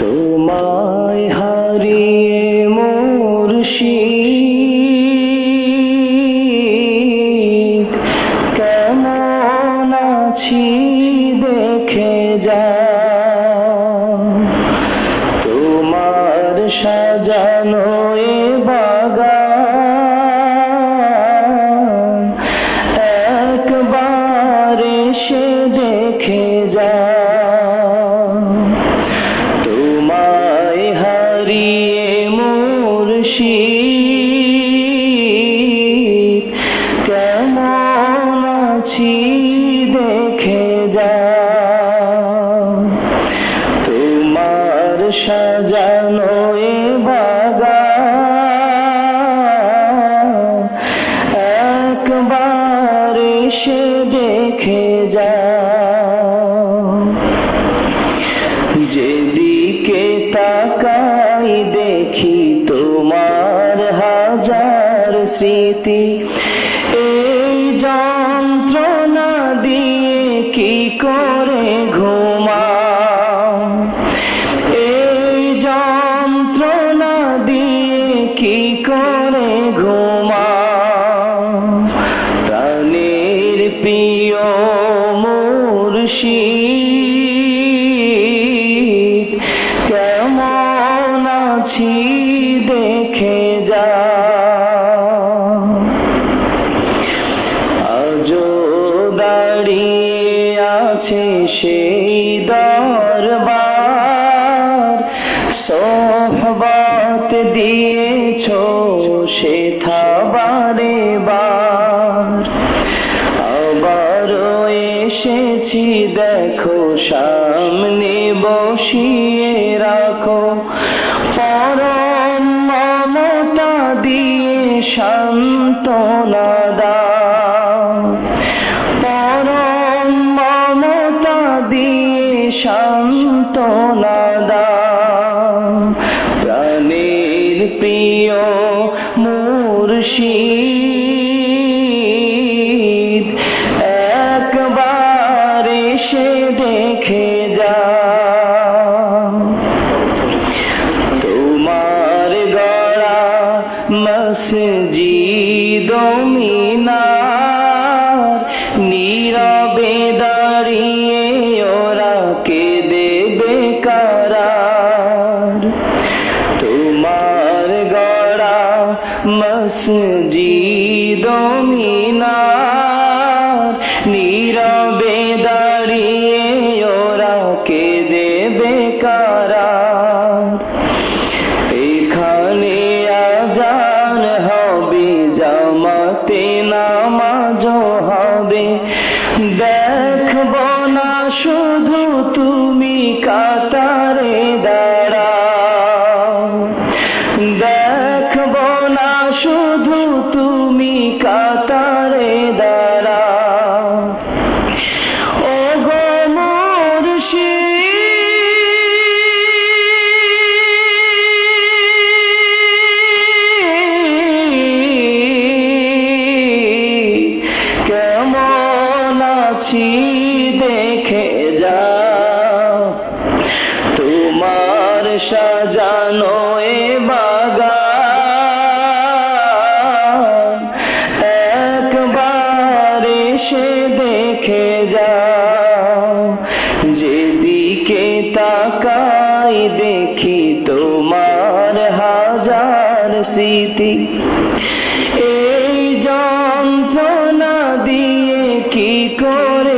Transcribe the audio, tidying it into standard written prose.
তোমায় হারিয়ে মুর্শিদ কেমন আছি দেখে যা। তোমার সাজানো এ বাগান একবার এসে দেখে যা। তোমায় হারিয়ে মুর্শিদ কেমন আছি দেখে যা। তোমার সাজানো এ বাগান একবার এসে দেখে যা। যেদিকে তাকাই দেখি তোমার হাজার স্মৃতি। এই যন্ত্রণা দিয়ে কি করে ঘুমাও, এই যন্ত্রণা দিয়ে কি করে ঘুমাও। প্রাণের প্রিয় মুর্শিদ কেমন আছি দেখে যা। আজও দাঁড়িয়ে আছে সেই দরবার, সোহবত দিয়েছ সেথা বারে বার। আবারও এসেছি দেখো সামনে বসিয়ে রাখো, পরম মমতা দিয়ে সান্ত্বনা দাও। পরম মমতা দিয়ে সান্ত্বনা দাও। প্রাণের প্রিয় মুর্শিদ একবার এসে দেখে যা। তোমার গড়া মসজিদ মিনার নীরবে দাঁড়িয়ে ওরা কেঁদে বেকারার। তোমার গড়া মসজিদ মিনার নীরবে দাঁড়িয়ে ওরা কেঁদে বেকারার। এখানে আজান হবে, জামাতে নামাজ হবে, দেখব না শুধু তুমি কাতারে দাঁড়াও। দেখব না শুধু তুমি কাতারে দাঁড়াও। ও গো মুর্শিদ কেমন আছি দেখে যা। তোমার সাজানো এ বাগান একবার এসে দেখে যা। যেদিকে তাকাই দেখি তোমার হাজার স্মৃতি। এই যন্ত্রণা দিয়ে কি করে